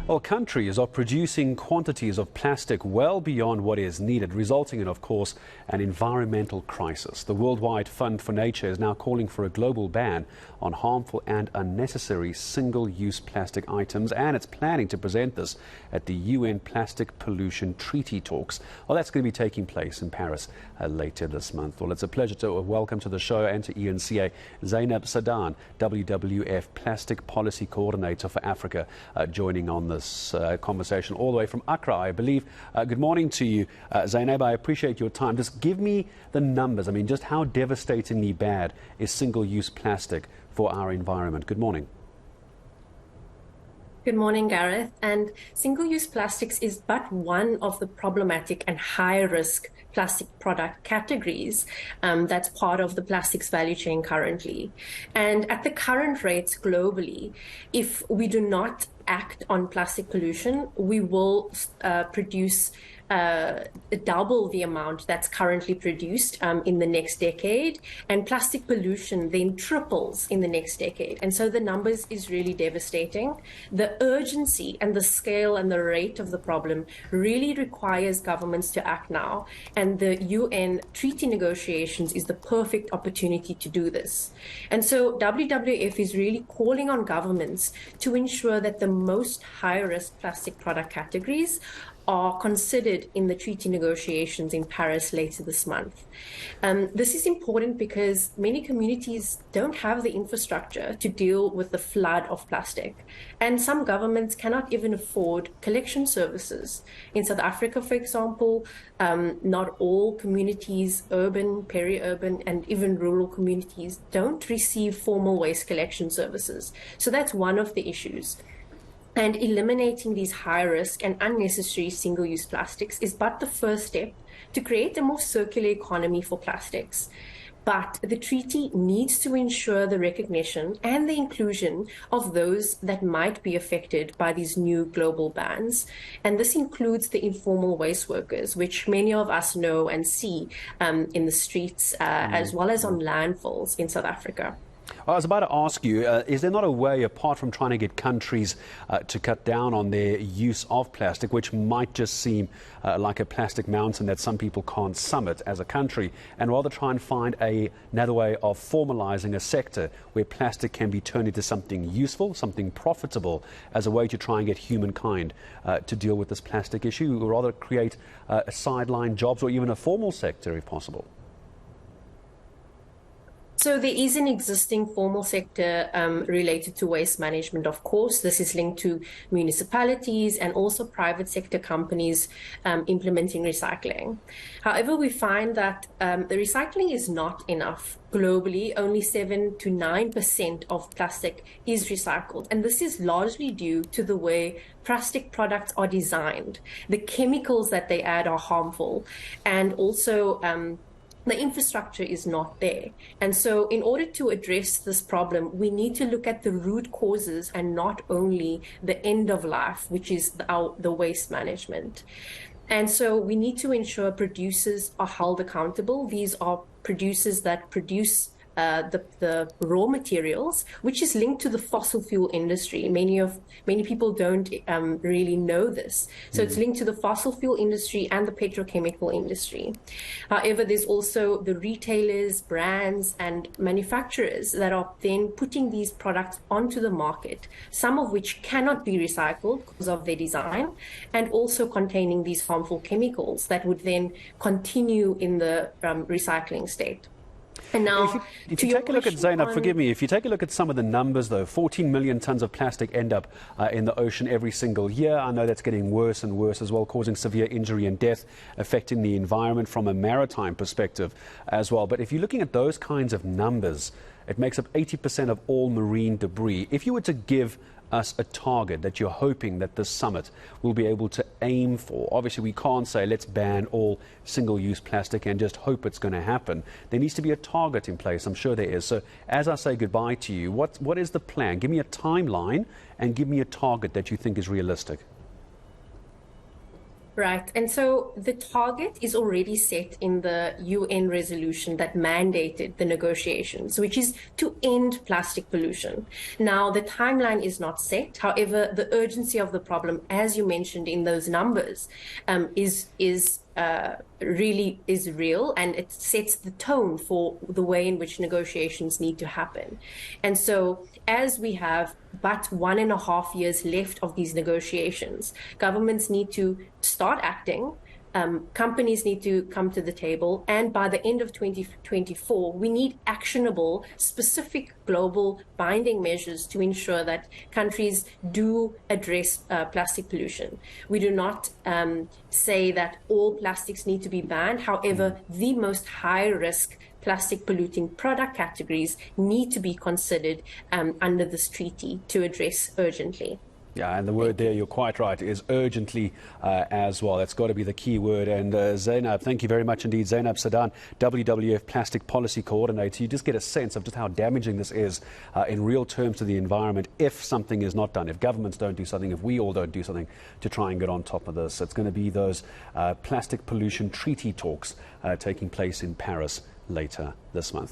Well, countries are producing quantities of plastic well beyond what is needed, resulting in, of course, an environmental crisis. The Worldwide Fund for Nature is now calling for a global ban on harmful and unnecessary single-use plastic items, and it's planning to present this at the UN Plastic Pollution Treaty talks. Well, that's going to be taking place in Paris later this month. Well, it's a pleasure to welcome to the show and to eNCA Zaynab Sada, WWF Plastic Policy Coordinator for Africa, joining on this conversation all the way from Accra, I believe. Good morning to you, Zaynab. I appreciate your time. Just give me the numbers. I mean, just how devastatingly bad is single-use plastic for our environment? Good morning. Good morning, Gareth. And single-use plastics is but one of the problematic and high-risk plastic product categories that's part of the plastics value chain currently. And at the current rates globally, if we do not act on plastic pollution, we will produce double the amount that's currently produced in the next decade, and plastic pollution then triples in the next decade. And so the numbers is really devastating. The urgency and the scale and the rate of the problem really requires governments to act now, and the UN treaty negotiations is the perfect opportunity to do this. And so WWF is really calling on governments to ensure that the most high-risk plastic product categories are considered in the treaty negotiations in Paris later this month. This is important because many communities don't have the infrastructure to deal with the flood of plastic, and some governments cannot even afford collection services. In South Africa, for example, not all communities, urban, peri-urban, and even rural communities, don't receive formal waste collection services. So that's one of the issues. And eliminating these high-risk and unnecessary single-use plastics is but the first step to create a more circular economy for plastics. But the treaty needs to ensure the recognition and the inclusion of those that might be affected by these new global bans. And this includes the informal waste workers, which many of us know and see in the streets, as well as on landfills in South Africa. I was about to ask you, is there not a way, apart from trying to get countries to cut down on their use of plastic, which might just seem like a plastic mountain that some people can't summit as a country, and rather try and find another way of formalizing a sector where plastic can be turned into something useful, something profitable, as a way to try and get humankind to deal with this plastic issue, or rather create sideline jobs or even a formal sector if possible? So there is an existing formal sector related to waste management, of course. This is linked to municipalities and also private sector companies implementing recycling. However, we find that the recycling is not enough. Globally, only 7 to 9% of plastic is recycled. And this is largely due to the way plastic products are designed. The chemicals that they add are harmful, and also the infrastructure is not there. And so in order to address this problem, we need to look at the root causes and not only the end of life, which is the waste management. And so we need to ensure producers are held accountable. These are producers that produce the raw materials, which is linked to the fossil fuel industry. Many people don't really know this. So it's linked to the fossil fuel industry and the petrochemical industry. However, there's also the retailers, brands, and manufacturers that are then putting these products onto the market, some of which cannot be recycled because of their design, and also containing these harmful chemicals that would then continue in the recycling state. And now, if you take a look at, Zaynab, forgive me, if you take a look at some of the numbers, though, 14 million tons of plastic end up in the ocean every single year. I know that's getting worse and worse as well, causing severe injury and death, affecting the environment from a maritime perspective as well. But if you're looking at those kinds of numbers, it makes up 80% of all marine debris. If you were to give us a target that you're hoping that this summit will be able to aim for. Obviously, we can't say let's ban all single-use plastic and just hope it's going to happen. There needs to be a target in place. I'm sure there is. So as I say goodbye to you, what is the plan? Give me a timeline and give me a target that you think is realistic. Right. And so the target is already set in the UN resolution that mandated the negotiations, which is to end plastic pollution. Now, the timeline is not set. However, the urgency of the problem, as you mentioned in those numbers, really is real, and it sets the tone for the way in which negotiations need to happen. And so as we have but 1.5 years left of these negotiations, governments need to start acting. Companies need to come to the table, and by the end of 2024, we need actionable, specific global binding measures to ensure that countries do address plastic pollution. We do not say that all plastics need to be banned. However, the most high-risk plastic polluting product categories need to be considered under this treaty to address urgently. Yeah, and the word there, you're quite right, is urgently as well. That's got to be the key word. And Zaynab, thank you very much indeed. Zaynab Sada, WWF Plastic Policy Coordinator. You just get a sense of just how damaging this is in real terms to the environment if something is not done, if governments don't do something, if we all don't do something to try and get on top of this. It's going to be those plastic pollution treaty talks taking place in Paris later this month.